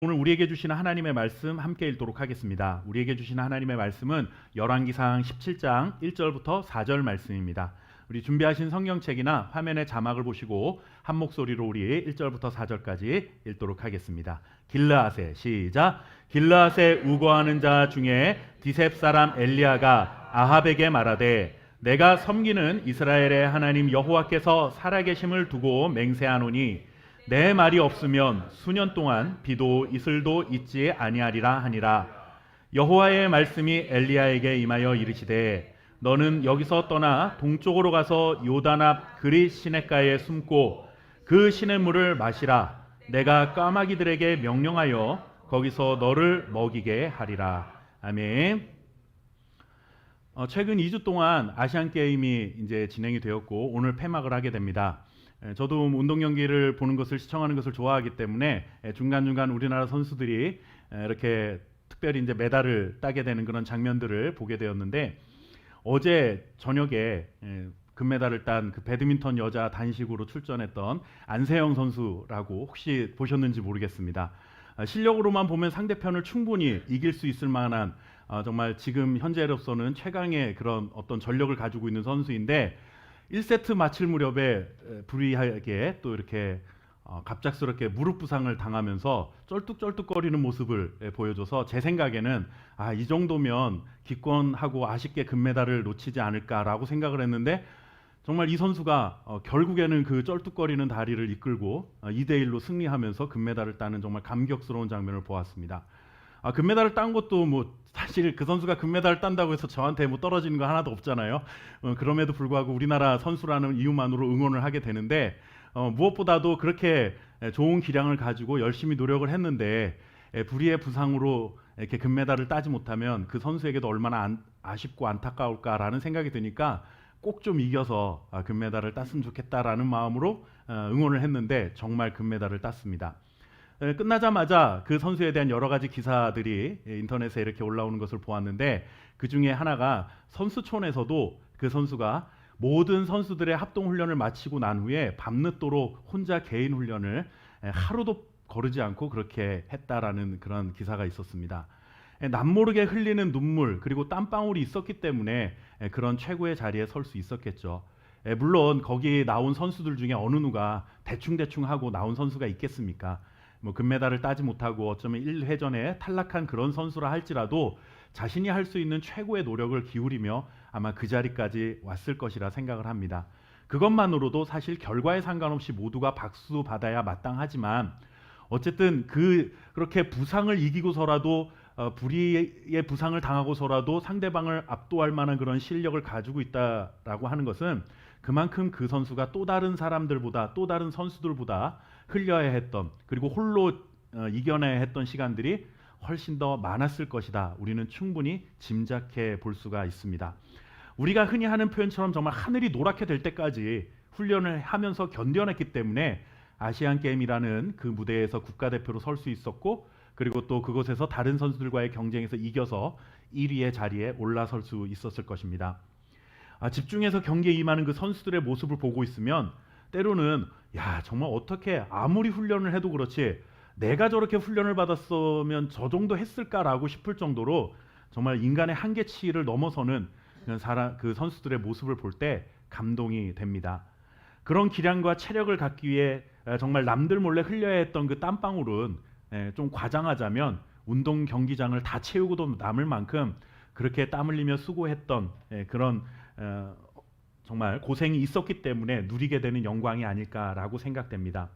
오늘 우리에게 주시는 하나님의 말씀 함께 읽도록 하겠습니다. 우리에게 주시는 하나님의 말씀은 열왕기상 17장 1절부터 4절 말씀입니다. 우리 준비하신 성경책이나 화면의 자막을 보시고 한 목소리로 우리 1절부터 4절까지 읽도록 하겠습니다. 길르앗에 시작. 길르앗에 우거하는 자 중에 디셉 사람 엘리야가 아합에게 말하되 내가 섬기는 이스라엘의 하나님 여호와께서 살아계심을 두고 맹세하노니 내 말이 없으면 수년 동안 비도 이슬도 있지 아니하리라 하니라. 여호와의 말씀이 엘리야에게 임하여 이르시되 너는 여기서 떠나 동쪽으로 가서 요단 앞 그릿 시냇가에 숨고 그 시냇물을 마시라. 내가 까마귀들에게 명령하여 거기서 너를 먹이게 하리라. 아멘. 최근 2주 동안 아시안 게임이 이제 진행이 되었고 오늘 폐막을 하게 됩니다. 저도 운동 경기를 보는 것을 시청하는 것을 좋아하기 때문에 중간중간 우리나라 선수들이 이렇게 특별히 이제 메달을 따게 되는 그런 장면들을 보게 되었는데 어제 저녁에 금메달을 딴 그 배드민턴 여자 단식으로 출전했던 안세영 선수라고 혹시 보셨는지 모르겠습니다. 실력으로만 보면 상대편을 충분히 이길 수 있을 만한 정말 지금 현재로서는 최강의 그런 어떤 전력을 가지고 있는 선수인데 1세트 마칠 무렵에 불의하게 또 이렇게 갑작스럽게 무릎 부상을 당하면서 쩔뚝쩔뚝거리는 모습을 보여줘서 제 생각에는 이 정도면 기권하고 아쉽게 금메달을 놓치지 않을까라고 생각을 했는데 정말 이 선수가 결국에는 그 쩔뚝거리는 다리를 이끌고 2대1로 승리하면서 금메달을 따는 정말 감격스러운 장면을 보았습니다. 금메달을 딴 것도 뭐 사실 그 선수가 금메달을 딴다고 해서 저한테 뭐 떨어지는 거 하나도 없잖아요. 그럼에도 불구하고 우리나라 선수라는 이유만으로 응원을 하게 되는데 무엇보다도 그렇게 좋은 기량을 가지고 열심히 노력을 했는데 불의의 부상으로 이렇게 금메달을 따지 못하면 그 선수에게도 얼마나 아쉽고 안타까울까라는 생각이 드니까 꼭 좀 이겨서 금메달을 땄으면 좋겠다라는 마음으로 응원을 했는데 정말 금메달을 땄습니다. 끝나자마자 그 선수에 대한 여러 가지 기사들이 인터넷에 이렇게 올라오는 것을 보았는데 그 중에 하나가 선수촌에서도 그 선수가 모든 선수들의 합동 훈련을 마치고 난 후에 밤늦도록 혼자 개인 훈련을 하루도 거르지 않고 그렇게 했다라는 그런 기사가 있었습니다. 남모르게 흘리는 눈물 그리고 땀방울이 있었기 때문에 그런 최고의 자리에 설 수 있었겠죠. 물론 거기 나온 선수들 중에 어느 누가 대충대충 하고 나온 선수가 있겠습니까? 뭐 금메달을 따지 못하고 어쩌면 1회전에 탈락한 그런 선수라 할지라도 자신이 할 수 있는 최고의 노력을 기울이며 아마 그 자리까지 왔을 것이라 생각을 합니다. 그것만으로도 사실 결과에 상관없이 모두가 박수 받아야 마땅하지만 어쨌든 그렇게 부상을 이기고서라도 불의의 부상을 당하고서라도 상대방을 압도할 만한 그런 실력을 가지고 있다라고 하는 것은 그만큼 그 선수가 또 다른 사람들보다 또 다른 선수들보다 흘려야 했던 그리고 홀로 이겨내야 했던 시간들이 훨씬 더 많았을 것이다. 우리는 충분히 짐작해 볼 수가 있습니다. 우리가 흔히 하는 표현처럼 정말 하늘이 노랗게 될 때까지 훈련을 하면서 견뎌냈기 때문에 아시안 게임이라는 그 무대에서 국가대표로 설 수 있었고 그리고 또 그곳에서 다른 선수들과의 경쟁에서 이겨서 1위의 자리에 올라설 수 있었을 것입니다. 집중해서 경기에 임하는 그 선수들의 모습을 보고 있으면 때로는 정말 어떻게 아무리 훈련을 해도 그렇지 내가 저렇게 훈련을 받았으면 저 정도 했을까라고 싶을 정도로 정말 인간의 한계치를 넘어서는 그 선수들의 모습을 볼 때 감동이 됩니다. 그런 기량과 체력을 갖기 위해 정말 남들 몰래 흘려야 했던 그 땀방울은 좀 과장하자면 운동 경기장을 다 채우고도 남을 만큼 그렇게 땀 흘리며 수고했던 그런 정말 고생이 있었기 때문에 누리게 되는 영광이 아닐까라고 생각됩니다.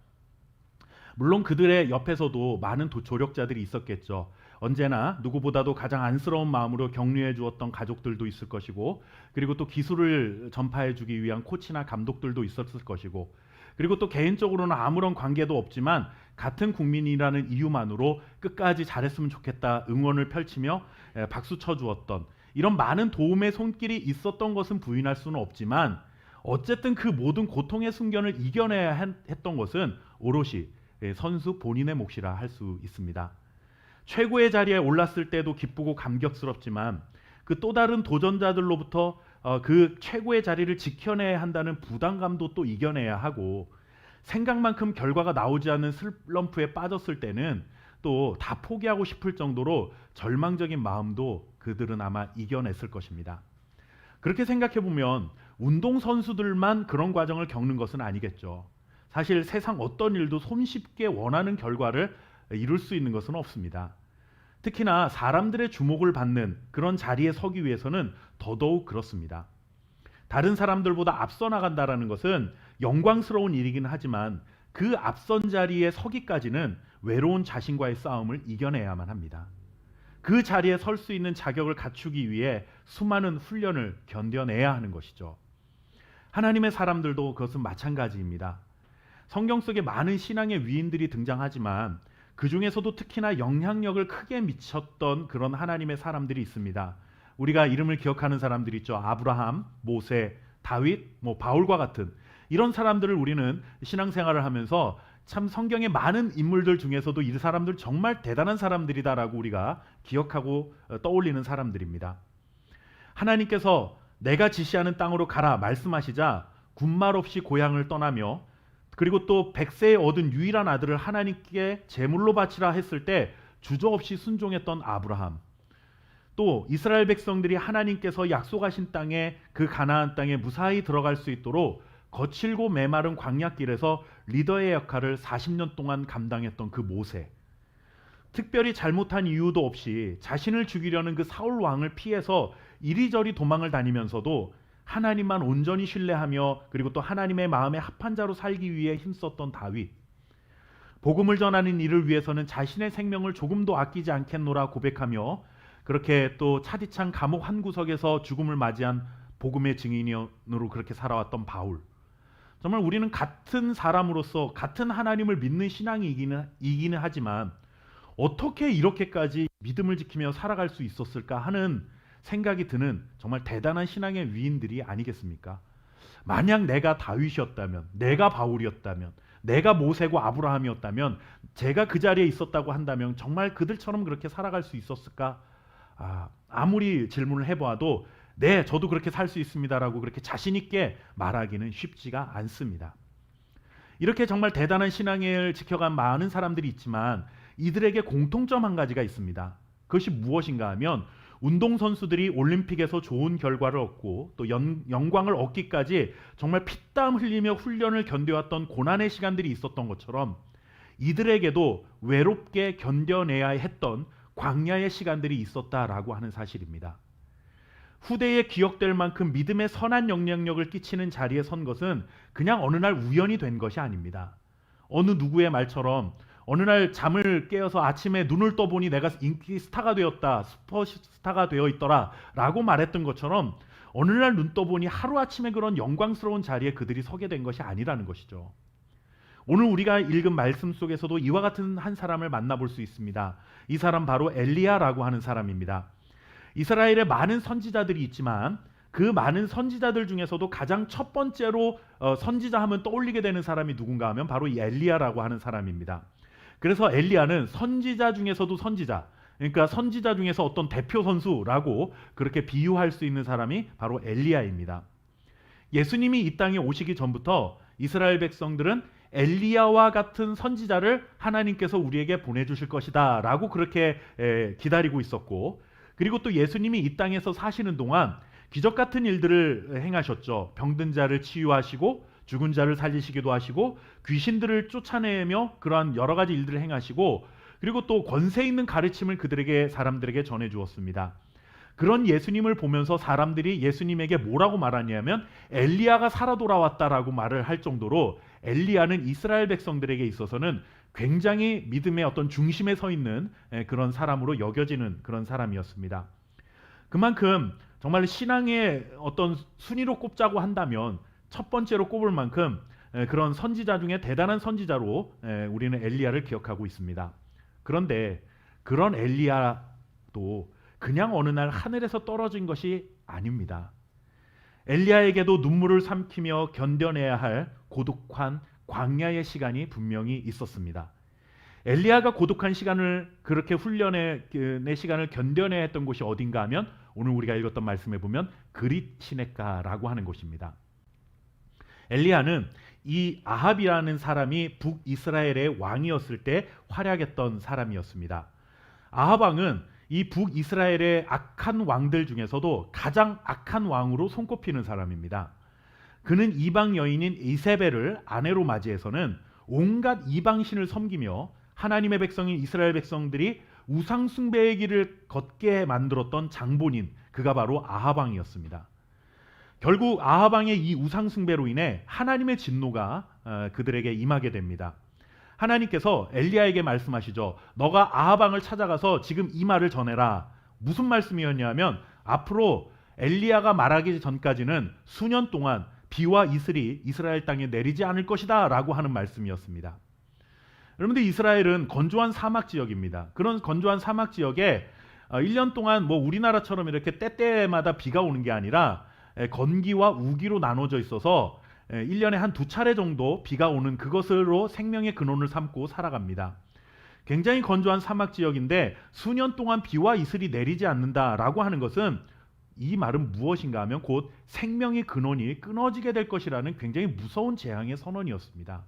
물론 그들의 옆에서도 많은 조력자들이 있었겠죠. 언제나 누구보다도 가장 안쓰러운 마음으로 격려해 주었던 가족들도 있을 것이고 그리고 또 기술을 전파해 주기 위한 코치나 감독들도 있었을 것이고 그리고 또 개인적으로는 아무런 관계도 없지만 같은 국민이라는 이유만으로 끝까지 잘했으면 좋겠다 응원을 펼치며 박수 쳐주었던 이런 많은 도움의 손길이 있었던 것은 부인할 수는 없지만 어쨌든 그 모든 고통의 순간을 이겨내야 했던 것은 오롯이 선수 본인의 몫이라 할 수 있습니다. 최고의 자리에 올랐을 때도 기쁘고 감격스럽지만 그 또 다른 도전자들로부터 그 최고의 자리를 지켜내야 한다는 부담감도 또 이겨내야 하고 생각만큼 결과가 나오지 않는 슬럼프에 빠졌을 때는 또 다 포기하고 싶을 정도로 절망적인 마음도 그들은 아마 이겨냈을 것입니다. 그렇게 생각해 보면 운동선수들만 그런 과정을 겪는 것은 아니겠죠. 사실 세상 어떤 일도 손쉽게 원하는 결과를 이룰 수 있는 것은 없습니다. 특히나 사람들의 주목을 받는 그런 자리에 서기 위해서는 더더욱 그렇습니다. 다른 사람들보다 앞서 나간다라는 것은 영광스러운 일이긴 하지만 그 앞선 자리에 서기까지는 외로운 자신과의 싸움을 이겨내야만 합니다. 그 자리에 설 수 있는 자격을 갖추기 위해 수많은 훈련을 견뎌내야 하는 것이죠. 하나님의 사람들도 그것은 마찬가지입니다. 성경 속에 많은 신앙의 위인들이 등장하지만 그 중에서도 특히나 영향력을 크게 미쳤던 그런 하나님의 사람들이 있습니다. 우리가 이름을 기억하는 사람들이 있죠. 아브라함, 모세, 다윗, 바울과 같은 이런 사람들을 우리는 신앙생활을 하면서 참 성경의 많은 인물들 중에서도 이 사람들 정말 대단한 사람들이다라고 우리가 기억하고 떠올리는 사람들입니다. 하나님께서 내가 지시하는 땅으로 가라 말씀하시자 군말 없이 고향을 떠나며 그리고 또 100세에 얻은 유일한 아들을 하나님께 제물로 바치라 했을 때 주저없이 순종했던 아브라함, 또 이스라엘 백성들이 하나님께서 약속하신 땅에 그 가나안 땅에 무사히 들어갈 수 있도록 거칠고 메마른 광야길에서 리더의 역할을 40년 동안 감당했던 그 모세, 특별히 잘못한 이유도 없이 자신을 죽이려는 그 사울 왕을 피해서 이리저리 도망을 다니면서도 하나님만 온전히 신뢰하며 그리고 또 하나님의 마음에 합한 자로 살기 위해 힘썼던 다윗, 복음을 전하는 일을 위해서는 자신의 생명을 조금도 아끼지 않겠노라 고백하며 그렇게 또 차디찬 감옥 한 구석에서 죽음을 맞이한 복음의 증인으로 그렇게 살아왔던 바울. 정말 우리는 같은 사람으로서 같은 하나님을 믿는 신앙이 이기는 하지만 어떻게 이렇게까지 믿음을 지키며 살아갈 수 있었을까 하는 생각이 드는 정말 대단한 신앙의 위인들이 아니겠습니까? 만약 내가 다윗이었다면, 내가 바울이었다면, 내가 모세고 아브라함이었다면, 제가 그 자리에 있었다고 한다면 정말 그들처럼 그렇게 살아갈 수 있었을까? 아무리 질문을 해보아도 네, 저도 그렇게 살 수 있습니다라고 그렇게 자신 있게 말하기는 쉽지가 않습니다. 이렇게 정말 대단한 신앙을 지켜간 많은 사람들이 있지만 이들에게 공통점 한 가지가 있습니다. 그것이 무엇인가 하면 운동선수들이 올림픽에서 좋은 결과를 얻고 또 영광을 얻기까지 정말 피땀 흘리며 훈련을 견뎌왔던 고난의 시간들이 있었던 것처럼 이들에게도 외롭게 견뎌내야 했던 광야의 시간들이 있었다라고 하는 사실입니다. 후대에 기억될 만큼 믿음의 선한 영향력을 끼치는 자리에 선 것은 그냥 어느 날 우연이 된 것이 아닙니다. 어느 누구의 말처럼 어느 날 잠을 깨어서 아침에 눈을 떠보니 내가 인기 스타가 되었다, 슈퍼스타가 되어 있더라 라고 말했던 것처럼 어느 날 눈 떠보니 하루아침에 그런 영광스러운 자리에 그들이 서게 된 것이 아니라는 것이죠. 오늘 우리가 읽은 말씀 속에서도 이와 같은 한 사람을 만나볼 수 있습니다. 이 사람 바로 엘리야라고 하는 사람입니다. 이스라엘에 많은 선지자들이 있지만 그 많은 선지자들 중에서도 가장 첫 번째로 선지자 하면 떠올리게 되는 사람이 누군가 하면 바로 이 엘리야라고 하는 사람입니다. 그래서 엘리야는 선지자 중에서도 선지자, 그러니까 선지자 중에서 어떤 대표 선수라고 그렇게 비유할 수 있는 사람이 바로 엘리야입니다. 예수님이 이 땅에 오시기 전부터 이스라엘 백성들은 엘리야와 같은 선지자를 하나님께서 우리에게 보내주실 것이다 라고 그렇게 기다리고 있었고, 그리고 또 예수님이 이 땅에서 사시는 동안 기적 같은 일들을 행하셨죠. 병든 자를 치유하시고 죽은 자를 살리시기도 하시고 귀신들을 쫓아내며 그러한 여러 가지 일들을 행하시고 그리고 또 권세 있는 가르침을 사람들에게 전해 주었습니다. 그런 예수님을 보면서 사람들이 예수님에게 뭐라고 말하냐면 엘리야가 살아 돌아왔다라고 말을 할 정도로 엘리야는 이스라엘 백성들에게 있어서는 굉장히 믿음의 어떤 중심에 서 있는 그런 사람으로 여겨지는 그런 사람이었습니다. 그만큼 정말 신앙의 어떤 순위로 꼽자고 한다면 첫 번째로 꼽을 만큼 그런 선지자 중에 대단한 선지자로 우리는 엘리야를 기억하고 있습니다. 그런데 그런 엘리야도 그냥 어느 날 하늘에서 떨어진 것이 아닙니다. 엘리야에게도 눈물을 삼키며 견뎌내야 할 고독한 광야의 시간이 분명히 있었습니다. 엘리야가 고독한 시간을 그렇게 훈련의 시간을 견뎌내야 했던 곳이 어딘가 하면 오늘 우리가 읽었던 말씀에 보면 그릿 시냇가라고 하는 곳입니다. 엘리야는 이 아합이라는 사람이 북이스라엘의 왕이었을 때 활약했던 사람이었습니다. 아합 왕은 이 북이스라엘의 악한 왕들 중에서도 가장 악한 왕으로 손꼽히는 사람입니다. 그는 이방 여인인 이세벨을 아내로 맞이해서는 온갖 이방신을 섬기며 하나님의 백성인 이스라엘 백성들이 우상 숭배의 길을 걷게 만들었던 장본인, 그가 바로 아합 왕이었습니다. 결국 아합 왕의 이 우상 숭배로 인해 하나님의 진노가 그들에게 임하게 됩니다. 하나님께서 엘리야에게 말씀하시죠. 너가 아합 왕을 찾아가서 지금 이 말을 전해라. 무슨 말씀이었냐면 앞으로 엘리야가 말하기 전까지는 수년 동안 비와 이슬이 이스라엘 땅에 내리지 않을 것이다 라고 하는 말씀이었습니다. 여러분들, 이스라엘은 건조한 사막 지역입니다. 그런 건조한 사막 지역에 1년 동안 뭐 우리나라처럼 이렇게 때때마다 비가 오는 게 아니라 건기와 우기로 나눠져 있어서 1년에 한 2차례 정도 비가 오는 그것으로 생명의 근원을 삼고 살아갑니다. 굉장히 건조한 사막 지역인데 수년 동안 비와 이슬이 내리지 않는다라고 하는 것은, 이 말은 무엇인가 하면 곧 생명의 근원이 끊어지게 될 것이라는 굉장히 무서운 재앙의 선언이었습니다.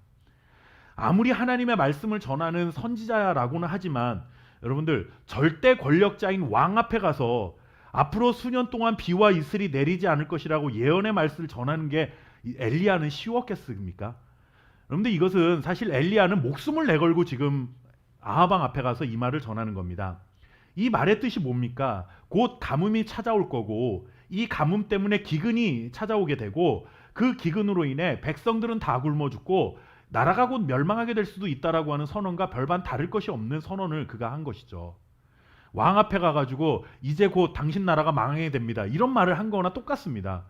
아무리 하나님의 말씀을 전하는 선지자라고는 하지만 여러분들, 절대 권력자인 왕 앞에 가서 앞으로 수년 동안 비와 이슬이 내리지 않을 것이라고 예언의 말씀을 전하는 게 엘리야는 쉬웠겠습니까? 여러분들, 이것은 사실 엘리야는 목숨을 내걸고 지금 아합 왕 앞에 가서 이 말을 전하는 겁니다. 이 말의 뜻이 뭡니까? 곧 가뭄이 찾아올 거고, 이 가뭄 때문에 기근이 찾아오게 되고, 그 기근으로 인해 백성들은 다 굶어 죽고 나라가 곧 멸망하게 될 수도 있다라고 하는 선언과 별반 다를 것이 없는 선언을 그가 한 것이죠. 왕 앞에 가가지고 이제 곧 당신 나라가 망하게 됩니다, 이런 말을 한 거나 똑같습니다.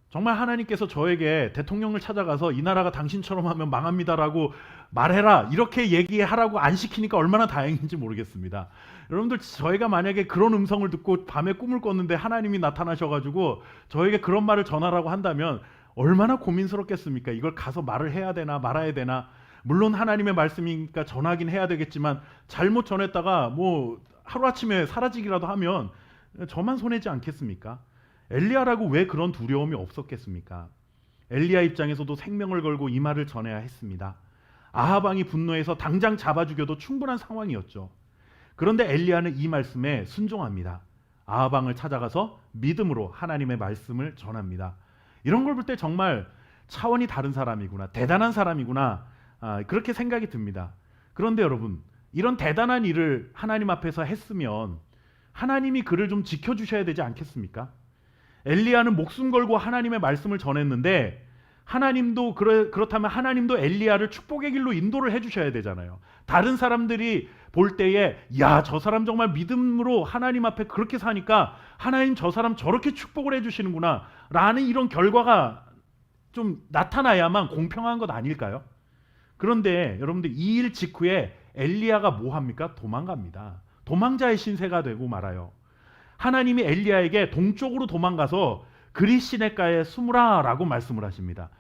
정말 하나님께서 저에게 대통령을 찾아가서 이 나라가 당신처럼 하면 망합니다라고 말해라, 이렇게 얘기하라고 안 시키니까 얼마나 다행인지 모르겠습니다. 여러분들, 저희가 만약에 그런 음성을 듣고 밤에 꿈을 꿨는데 하나님이 나타나셔가지고 저에게 그런 말을 전하라고 한다면 얼마나 고민스럽겠습니까? 이걸 가서 말을 해야 되나 말아야 되나. 물론 하나님의 말씀이니까 전하긴 해야 되겠지만 잘못 전했다가 뭐 하루아침에 사라지기라도 하면 저만 손해지 않겠습니까? 엘리야라고 왜 그런 두려움이 없었겠습니까? 엘리야 입장에서도 생명을 걸고 이 말을 전해야 했습니다. 아합 왕이 분노해서 당장 잡아 죽여도 충분한 상황이었죠. 그런데 엘리야는 이 말씀에 순종합니다. 아합 왕을 찾아가서 믿음으로 하나님의 말씀을 전합니다. 이런 걸 볼 때 정말 차원이 다른 사람이구나, 대단한 사람이구나, 그렇게 생각이 듭니다. 그런데 여러분, 이런 대단한 일을 하나님 앞에서 했으면 하나님이 그를 좀 지켜주셔야 되지 않겠습니까? 엘리야는 목숨 걸고 하나님의 말씀을 전했는데 하나님도 그렇다면 하나님도 엘리야를 축복의 길로 인도를 해주셔야 되잖아요. 다른 사람들이 볼 때에 야, 저 사람 정말 믿음으로 하나님 앞에 그렇게 사니까 하나님 저 사람 저렇게 축복을 해주시는구나 라는 이런 결과가 좀 나타나야만 공평한 것 아닐까요? 그런데 여러분들, 이 일 직후에 엘리야가 뭐 합니까? 도망갑니다. 도망자의 신세가 되고 말아요. 하나님이 엘리야에게 동쪽으로 도망가서 그릿시냇가에 숨으라 라고 말씀을 하십니다.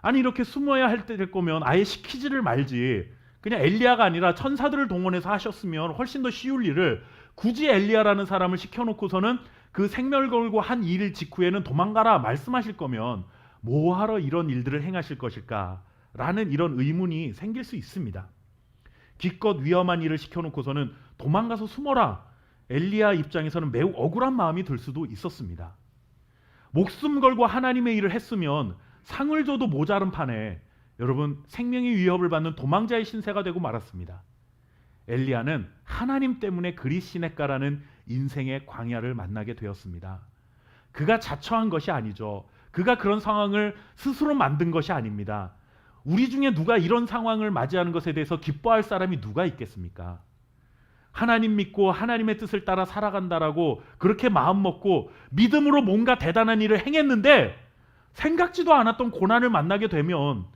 아니, 이렇게 숨어야 할 때 될 거면 아예 시키지를 말지, 그냥 엘리야가 아니라 천사들을 동원해서 하셨으면 훨씬 더 쉬울 일을 굳이 엘리야라는 사람을 시켜놓고서는 그 생명을 걸고 한 일 직후에는 도망가라 말씀하실 거면 뭐하러 이런 일들을 행하실 것일까 라는 이런 의문이 생길 수 있습니다. 기껏 위험한 일을 시켜놓고서는 도망가서 숨어라, 엘리야 입장에서는 매우 억울한 마음이 들 수도 있었습니다. 목숨 걸고 하나님의 일을 했으면 상을 줘도 모자른 판에 여러분, 생명의 위협을 받는 도망자의 신세가 되고 말았습니다. 엘리야는 하나님 때문에 그릿시냇가라는 인생의 광야를 만나게 되었습니다. 그가 자처한 것이 아니죠. 그가 그런 상황을 스스로 만든 것이 아닙니다. 우리 중에 누가 이런 상황을 맞이하는 것에 대해서 기뻐할 사람이 누가 있겠습니까? 하나님 믿고 하나님의 뜻을 따라 살아간다라고 그렇게 마음 먹고 믿음으로 뭔가 대단한 일을 행했는데 생각지도 않았던 고난을 만나게 되면,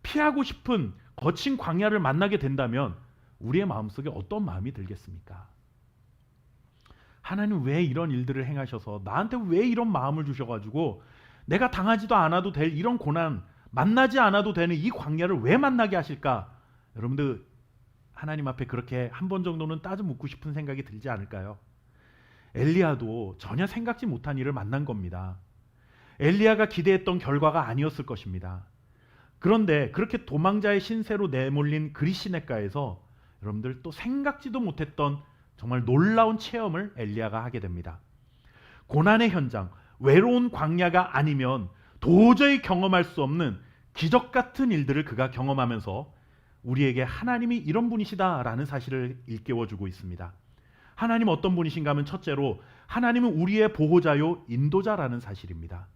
피하고 싶은 거친 광야를 만나게 된다면 우리의 마음속에 어떤 마음이 들겠습니까? 하나님 왜 이런 일들을 행하셔서 나한테 왜 이런 마음을 주셔가지고 내가 당하지도 않아도 될 이런 고난, 만나지 않아도 되는 이 광야를 왜 만나게 하실까? 여러분들, 하나님 앞에 그렇게 한 번 정도는 따져 묻고 싶은 생각이 들지 않을까요? 엘리야도 전혀 생각지 못한 일을 만난 겁니다. 엘리야가 기대했던 결과가 아니었을 것입니다. 그런데 그렇게 도망자의 신세로 내몰린 그릿시냇가에서 여러분들 또 생각지도 못했던 정말 놀라운 체험을 엘리야가 하게 됩니다. 고난의 현장, 외로운 광야가 아니면 도저히 경험할 수 없는 기적 같은 일들을 그가 경험하면서 우리에게 하나님이 이런 분이시다라는 사실을 일깨워주고 있습니다. 하나님 어떤 분이신가 하면 첫째로 하나님은 우리의 보호자요 인도자라는 사실입니다.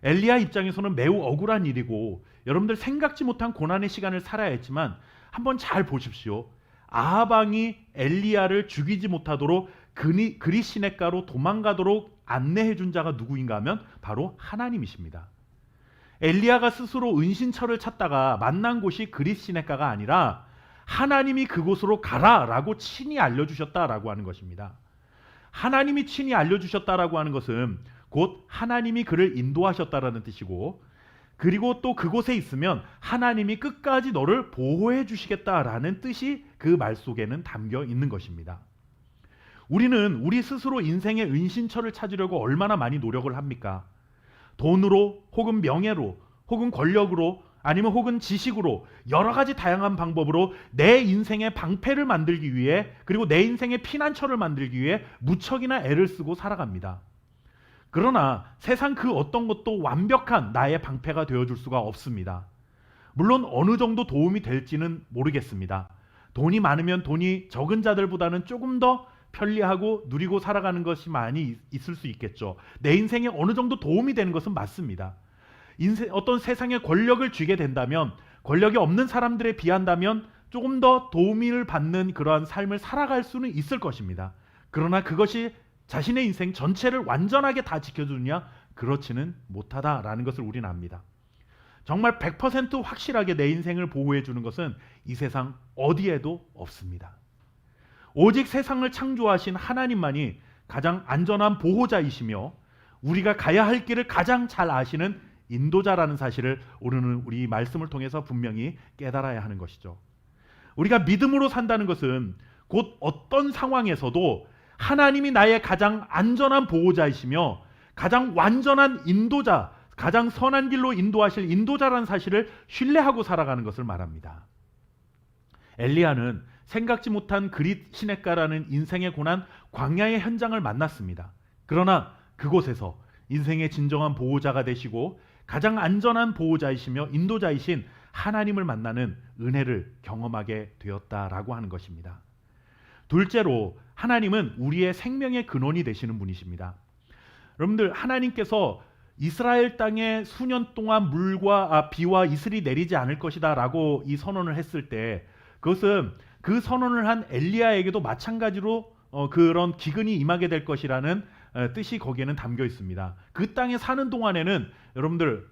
엘리야 입장에서는 매우 억울한 일이고 여러분들 생각지 못한 고난의 시간을 살아야 했지만 한번 잘 보십시오. 아합 왕이 엘리야를 죽이지 못하도록 그릿시냇가로 도망가도록 안내해 준 자가 누구인가 하면 바로 하나님이십니다. 엘리야가 스스로 은신처를 찾다가 만난 곳이 그릿시냇가가 아니라 하나님이 그곳으로 가라라고 친히 알려주셨다라고 하는 것입니다. 하나님이 친히 알려주셨다라고 하는 것은 곧 하나님이 그를 인도하셨다라는 뜻이고, 그리고 또 그곳에 있으면 하나님이 끝까지 너를 보호해 주시겠다라는 뜻이 그 말 속에는 담겨 있는 것입니다. 우리는 우리 스스로 인생의 은신처를 찾으려고 얼마나 많이 노력을 합니까? 돈으로 혹은 명예로 혹은 권력으로 아니면 혹은 지식으로 여러 가지 다양한 방법으로 내 인생의 방패를 만들기 위해, 그리고 내 인생의 피난처를 만들기 위해 무척이나 애를 쓰고 살아갑니다. 그러나 세상 그 어떤 것도 완벽한 나의 방패가 되어줄 수가 없습니다. 물론 어느 정도 도움이 될지는 모르겠습니다. 돈이 많으면 돈이 적은 자들보다는 조금 더 편리하고 누리고 살아가는 것이 많이 있을 수 있겠죠. 내 인생에 어느 정도 도움이 되는 것은 맞습니다. 어떤 세상에 권력을 쥐게 된다면, 권력이 없는 사람들에 비한다면 조금 더 도움을 받는 그러한 삶을 살아갈 수는 있을 것입니다. 그러나 그것이 자신의 인생 전체를 완전하게 다 지켜주느냐? 그렇지는 못하다라는 것을 우리는 압니다. 정말 100% 확실하게 내 인생을 보호해 주는 것은 이 세상 어디에도 없습니다. 오직 세상을 창조하신 하나님만이 가장 안전한 보호자이시며 우리가 가야 할 길을 가장 잘 아시는 인도자라는 사실을 오늘은 우리 말씀을 통해서 분명히 깨달아야 하는 것이죠. 우리가 믿음으로 산다는 것은 곧 어떤 상황에서도 하나님이 나의 가장 안전한 보호자이시며 가장 완전한 인도자, 가장 선한 길로 인도하실 인도자라는 사실을 신뢰하고 살아가는 것을 말합니다. 엘리야는 생각지 못한 그릿시냇가라는 인생의 고난 광야의 현장을 만났습니다. 그러나 그곳에서 인생의 진정한 보호자가 되시고 가장 안전한 보호자이시며 인도자이신 하나님을 만나는 은혜를 경험하게 되었다라고 하는 것입니다. 둘째로 하나님은 우리의 생명의 근원이 되시는 분이십니다. 여러분들, 하나님께서 이스라엘 땅에 수년 동안 비와 이슬이 내리지 않을 것이다 라고 이 선언을 했을 때, 그것은 그 선언을 한 엘리야에게도 마찬가지로 그런 기근이 임하게 될 것이라는 뜻이 거기에는 담겨 있습니다. 그 땅에 사는 동안에는 여러분들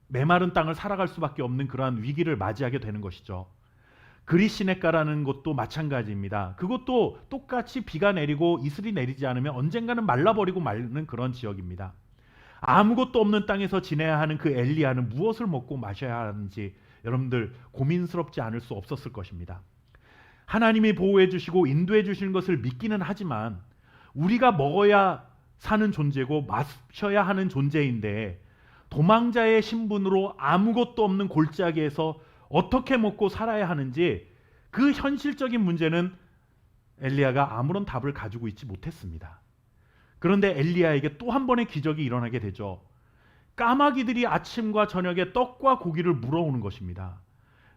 메마른 땅을 살아갈 수밖에 없는 그러한 위기를 맞이하게 되는 것이죠. 그릿시냇가라는 곳도 마찬가지입니다. 그것도 똑같이 비가 내리고 이슬이 내리지 않으면 언젠가는 말라버리고 마는 그런 지역입니다. 아무것도 없는 땅에서 지내야 하는 그 엘리야는 무엇을 먹고 마셔야 하는지 여러분들 고민스럽지 않을 수 없었을 것입니다. 하나님이 보호해 주시고 인도해 주시는 것을 믿기는 하지만 우리가 먹어야 사는 존재고 마셔야 하는 존재인데 도망자의 신분으로 아무것도 없는 골짜기에서 어떻게 먹고 살아야 하는지 그 현실적인 문제는 엘리야가 아무런 답을 가지고 있지 못했습니다. 그런데 엘리야에게 또 한 번의 기적이 일어나게 되죠. 까마귀들이 아침과 저녁에 떡과 고기를 물어오는 것입니다.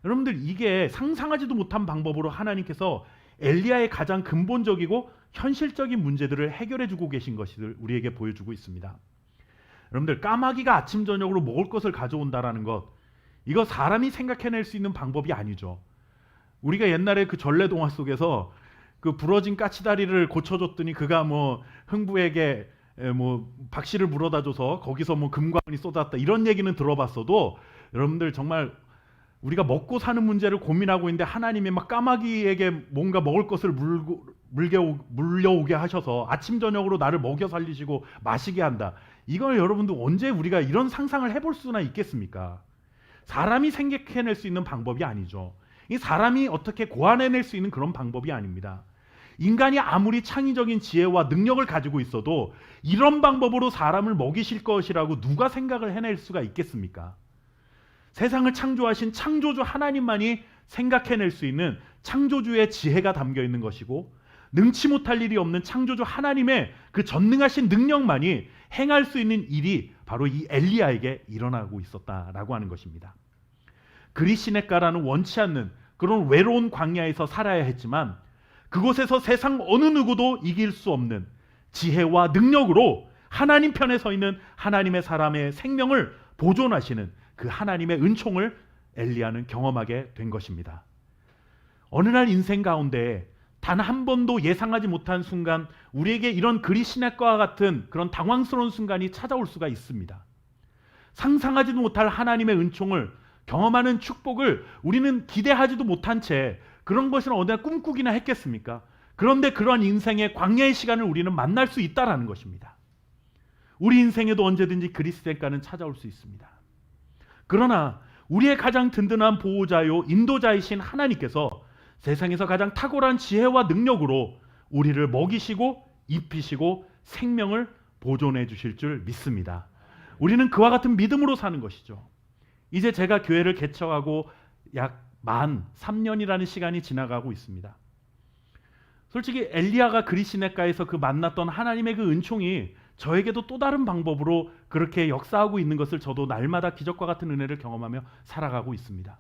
여러분들, 이게 상상하지도 못한 방법으로 하나님께서 엘리야의 가장 근본적이고 현실적인 문제들을 해결해 주고 계신 것을 우리에게 보여주고 있습니다. 여러분들, 까마귀가 아침 저녁으로 먹을 것을 가져온다라는 것, 이거 사람이 생각해낼 수 있는 방법이 아니죠. 우리가 옛날에 그 전래동화 속에서 그 부러진 까치다리를 고쳐줬더니 그가 뭐 흥부에게 뭐 박씨를 물어다 줘서 거기서 뭐 금광이 쏟았다, 이런 얘기는 들어봤어도 여러분들, 정말 우리가 먹고 사는 문제를 고민하고 있는데 하나님이 막 까마귀에게 뭔가 먹을 것을 물려오게 하셔서 아침 저녁으로 나를 먹여 살리시고 마시게 한다, 이걸 여러분들 언제 우리가 이런 상상을 해볼 수나 있겠습니까? 사람이 생각해낼 수 있는 방법이 아니죠. 이 사람이 어떻게 고안해낼 수 있는 그런 방법이 아닙니다. 인간이 아무리 창의적인 지혜와 능력을 가지고 있어도 이런 방법으로 사람을 먹이실 것이라고 누가 생각을 해낼 수가 있겠습니까? 세상을 창조하신 창조주 하나님만이 생각해낼 수 있는 창조주의 지혜가 담겨 있는 것이고, 능치 못할 일이 없는 창조주 하나님의 그 전능하신 능력만이 행할 수 있는 일이 바로 이 엘리야에게 일어나고 있었다라고 하는 것입니다. 그리 시냇가라는 원치 않는 그런 외로운 광야에서 살아야 했지만, 그곳에서 세상 어느 누구도 이길 수 없는 지혜와 능력으로 하나님 편에 서 있는 하나님의 사람의 생명을 보존하시는 그 하나님의 은총을 엘리야는 경험하게 된 것입니다. 어느 날 인생 가운데 단 한 번도 예상하지 못한 순간 우리에게 이런 그리 시냇가와 같은 그런 당황스러운 순간이 찾아올 수가 있습니다. 상상하지도 못할 하나님의 은총을 경험하는 축복을 우리는 기대하지도 못한 채 그런 것을 어디나 꿈꾸기나 했겠습니까? 그런데 그런 인생의 광야의 시간을 우리는 만날 수 있다라는 것입니다. 우리 인생에도 언제든지 그리 시냇가는 찾아올 수 있습니다. 그러나 우리의 가장 든든한 보호자요 인도자이신 하나님께서 세상에서 가장 탁월한 지혜와 능력으로 우리를 먹이시고 입히시고 생명을 보존해 주실 줄 믿습니다. 우리는 그와 같은 믿음으로 사는 것이죠. 이제 제가 교회를 개척하고 약 만 3년이라는 시간이 지나가고 있습니다. 솔직히 엘리야가 그리 시냇가에서 그 만났던 하나님의 그 은총이 저에게도 또 다른 방법으로 그렇게 역사하고 있는 것을 저도 날마다 기적과 같은 은혜를 경험하며 살아가고 있습니다.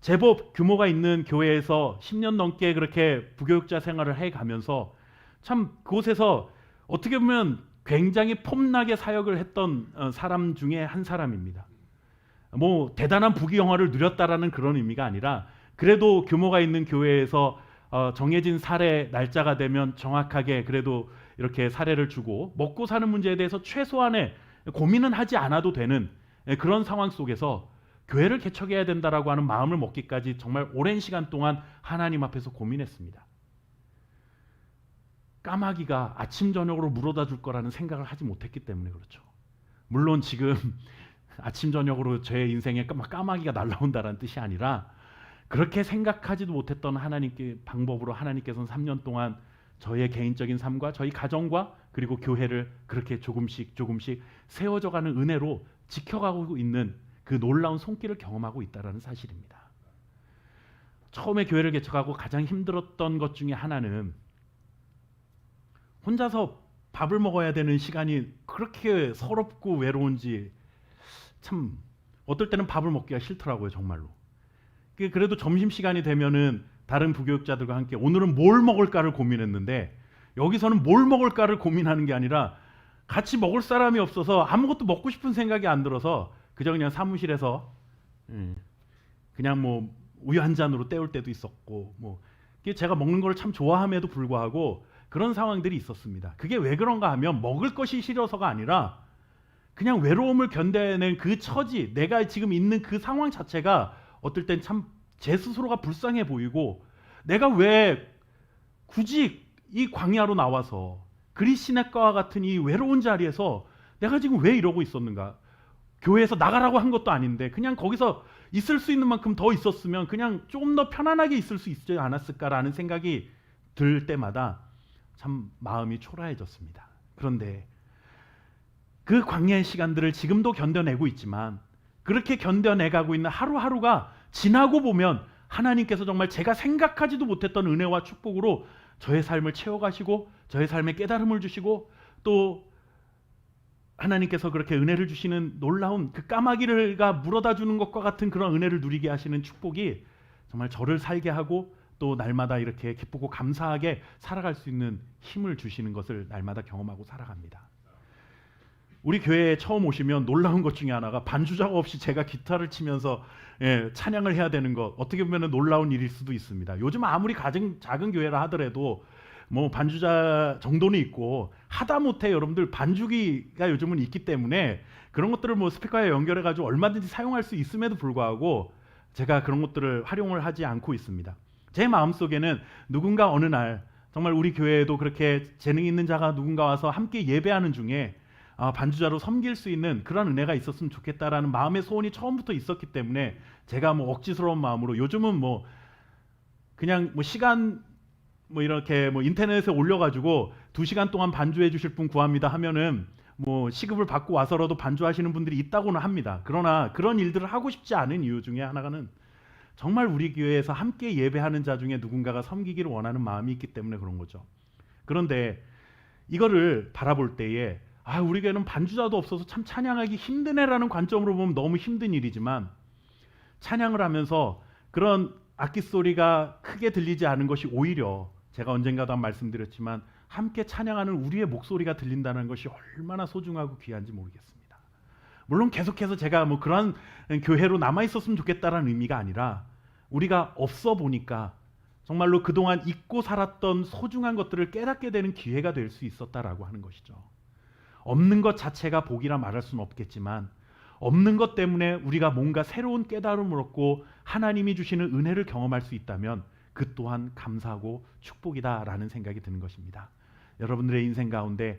제법 규모가 있는 교회에서 10년 넘게 그렇게 부교육자 생활을 해가면서 참 그곳에서 어떻게 보면 굉장히 폼나게 사역을 했던 사람 중에 한 사람입니다. 뭐 대단한 부귀영화를 누렸다라는 그런 의미가 아니라, 그래도 규모가 있는 교회에서 정해진 사례 날짜가 되면 정확하게 그래도 이렇게 사례를 주고 먹고 사는 문제에 대해서 최소한의 고민은 하지 않아도 되는 그런 상황 속에서 교회를 개척해야 된다라고 하는 마음을 먹기까지 정말 오랜 시간 동안 하나님 앞에서 고민했습니다. 까마귀가 아침 저녁으로 물어다 줄 거라는 생각을 하지 못했기 때문에 그렇죠. 물론 지금 아침 저녁으로 제 인생에 까마귀가 날라온다는 뜻이 아니라, 그렇게 생각하지도 못했던 하나님께 방법으로 하나님께서는 3년 동안 저의 개인적인 삶과 저희 가정과 그리고 교회를 그렇게 조금씩 세워져가는 은혜로 지켜가고 있는 그 놀라운 손길을 경험하고 있다는 사실입니다. 처음에 교회를 개척하고 가장 힘들었던 것 중에 하나는 혼자서 밥을 먹어야 되는 시간이 그렇게 서럽고 외로운지, 참 어떨 때는 밥을 먹기가 싫더라고요, 정말로. 그래도 점심시간이 되면은 다른 부교육자들과 함께 오늘은 뭘 먹을까를 고민했는데, 여기서는 뭘 먹을까를 고민하는 게 아니라 같이 먹을 사람이 없어서 아무것도 먹고 싶은 생각이 안 들어서 그저 그냥 사무실에서 그냥 뭐 우유 한 잔으로 때울 때도 있었고, 뭐 제가 먹는 걸 참 좋아함에도 불구하고 그런 상황들이 있었습니다. 그게 왜 그런가 하면 먹을 것이 싫어서가 아니라 그냥 외로움을 견뎌낸 그 처지, 내가 지금 있는 그 상황 자체가 어떨 땐 참 제 스스로가 불쌍해 보이고, 내가 왜 굳이 이 광야로 나와서 그리 시냇가와 같은 이 외로운 자리에서 내가 지금 왜 이러고 있었는가? 교회에서 나가라고 한 것도 아닌데 그냥 거기서 있을 수 있는 만큼 더 있었으면 그냥 조금 더 편안하게 있을 수 있지 않았을까라는 생각이 들 때마다 참 마음이 초라해졌습니다. 그런데 그 광야의 시간들을 지금도 견뎌내고 있지만, 그렇게 견뎌내가고 있는 하루하루가 지나고 보면 하나님께서 정말 제가 생각하지도 못했던 은혜와 축복으로 저의 삶을 채워가시고 저의 삶에 깨달음을 주시고, 또 하나님께서 그렇게 은혜를 주시는 놀라운 그 까마귀가 물어다 주는 것과 같은 그런 은혜를 누리게 하시는 축복이 정말 저를 살게 하고, 또 날마다 이렇게 기쁘고 감사하게 살아갈 수 있는 힘을 주시는 것을 날마다 경험하고 살아갑니다. 우리 교회에 처음 오시면 놀라운 것 중에 하나가 반주자가 없이 제가 기타를 치면서 찬양을 해야 되는 것, 어떻게 보면 놀라운 일일 수도 있습니다. 요즘 아무리 작은 교회라 하더라도 뭐 반주자 정도는 있고, 하다못해 여러분들 반주기가 요즘은 있기 때문에 그런 것들을 뭐 스피커에 연결해 가지고 얼마든지 사용할 수 있음에도 불구하고 제가 그런 것들을 활용을 하지 않고 있습니다. 제 마음속에는 누군가 어느 날 정말 우리 교회에도 그렇게 재능 있는 자가 누군가 와서 함께 예배하는 중에 반주자로 섬길 수 있는 그런 은혜가 있었으면 좋겠다라는 마음의 소원이 처음부터 있었기 때문에, 제가 뭐 억지스러운 마음으로, 요즘은 뭐 그냥 뭐 시간 뭐 이렇게 뭐 인터넷에 올려가지고 2시간 동안 반주해 주실 분 구합니다 하면은 뭐 시급을 받고 와서라도 반주하시는 분들이 있다고는 합니다. 그러나 그런 일들을 하고 싶지 않은 이유 중에 하나는 정말 우리 교회에서 함께 예배하는 자 중에 누군가가 섬기기를 원하는 마음이 있기 때문에 그런 거죠. 그런데 이거를 바라볼 때에 우리 교회는 반주자도 없어서 참 찬양하기 힘드네라는 관점으로 보면 너무 힘든 일이지만, 찬양을 하면서 그런 악기 소리가 크게 들리지 않은 것이 오히려 제가 언젠가도 한 말씀드렸지만 함께 찬양하는 우리의 목소리가 들린다는 것이 얼마나 소중하고 귀한지 모르겠습니다. 물론 계속해서 제가 뭐 그런 교회로 남아 있었으면 좋겠다라는 의미가 아니라, 우리가 없어 보니까 정말로 그동안 잊고 살았던 소중한 것들을 깨닫게 되는 기회가 될 수 있었다라고 하는 것이죠. 없는 것 자체가 복이라 말할 수는 없겠지만, 없는 것 때문에 우리가 뭔가 새로운 깨달음을 얻고 하나님이 주시는 은혜를 경험할 수 있다면 그 또한 감사하고 축복이다라는 생각이 드는 것입니다. 여러분들의 인생 가운데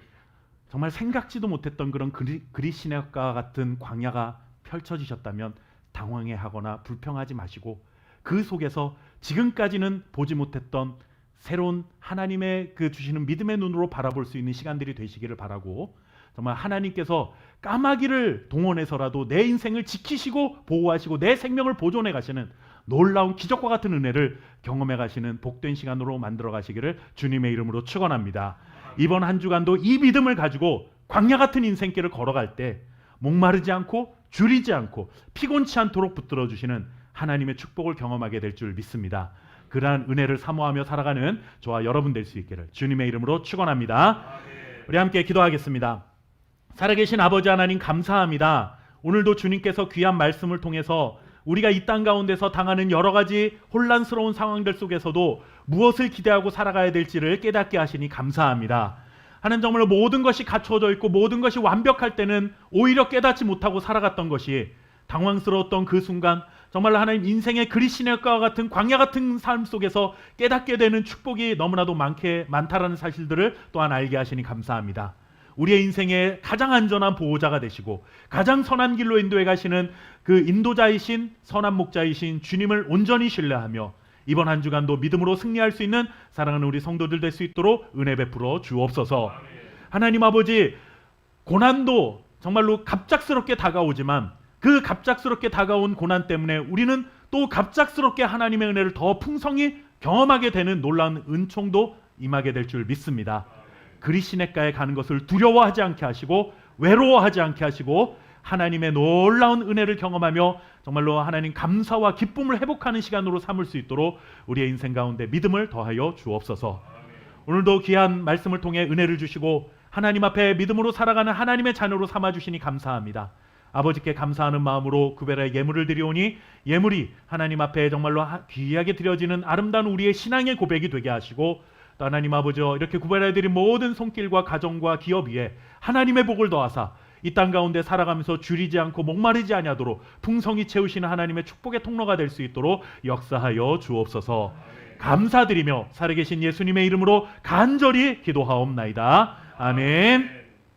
정말 생각지도 못했던 그런 그리시네과 같은 광야가 펼쳐지셨다면 당황해하거나 불평하지 마시고, 그 속에서 지금까지는 보지 못했던 새로운 하나님의 그 주시는 믿음의 눈으로 바라볼 수 있는 시간들이 되시기를 바라고, 정말 하나님께서 까마귀를 동원해서라도 내 인생을 지키시고 보호하시고 내 생명을 보존해 가시는 놀라운 기적과 같은 은혜를 경험해 가시는 복된 시간으로 만들어 가시기를 주님의 이름으로 축원합니다. 이번 한 주간도 이 믿음을 가지고 광야 같은 인생길을 걸어갈 때 목마르지 않고 줄이지 않고 피곤치 않도록 붙들어 주시는 하나님의 축복을 경험하게 될 줄 믿습니다. 그러한 은혜를 사모하며 살아가는 저와 여러분 될 수 있기를 주님의 이름으로 축원합니다. 우리 함께 기도하겠습니다. 살아계신 아버지 하나님, 감사합니다. 오늘도 주님께서 귀한 말씀을 통해서 우리가 이 땅 가운데서 당하는 여러 가지 혼란스러운 상황들 속에서도 무엇을 기대하고 살아가야 될지를 깨닫게 하시니 감사합니다. 하나님, 정말로 모든 것이 갖춰져 있고 모든 것이 완벽할 때는 오히려 깨닫지 못하고 살아갔던 것이 당황스러웠던 그 순간, 정말로 하나님 인생의 그리시네과 같은 광야 같은 삶 속에서 깨닫게 되는 축복이 너무나도 많다라는 사실들을 또한 알게 하시니 감사합니다. 우리의 인생의 가장 안전한 보호자가 되시고 가장 선한 길로 인도해 가시는 그 인도자이신 선한 목자이신 주님을 온전히 신뢰하며 이번 한 주간도 믿음으로 승리할 수 있는 사랑하는 우리 성도들 될 수 있도록 은혜 베풀어 주옵소서. 하나님 아버지, 고난도 정말로 갑작스럽게 다가오지만 그 갑작스럽게 다가온 고난 때문에 우리는 또 갑작스럽게 하나님의 은혜를 더 풍성히 경험하게 되는 놀라운 은총도 임하게 될 줄 믿습니다. 그리시네가에 가는 것을 두려워하지 않게 하시고 외로워하지 않게 하시고 하나님의 놀라운 은혜를 경험하며 정말로 하나님 감사와 기쁨을 회복하는 시간으로 삼을 수 있도록 우리의 인생 가운데 믿음을 더하여 주옵소서. 오늘도 귀한 말씀을 통해 은혜를 주시고 하나님 앞에 믿음으로 살아가는 하나님의 자녀로 삼아주시니 감사합니다. 아버지께 감사하는 마음으로 구별의 예물을 드리오니 예물이 하나님 앞에 정말로 귀하게 드려지는 아름다운 우리의 신앙의 고백이 되게 하시고, 또 하나님 아버지, 이렇게 구별해드린 모든 손길과 가정과 기업 위에 하나님의 복을 더하사 이 땅 가운데 살아가면서 줄이지 않고 목마르지 아니하도록 풍성히 채우시는 하나님의 축복의 통로가 될 수 있도록 역사하여 주옵소서. 감사드리며 살아계신 예수님의 이름으로 간절히 기도하옵나이다. 아멘.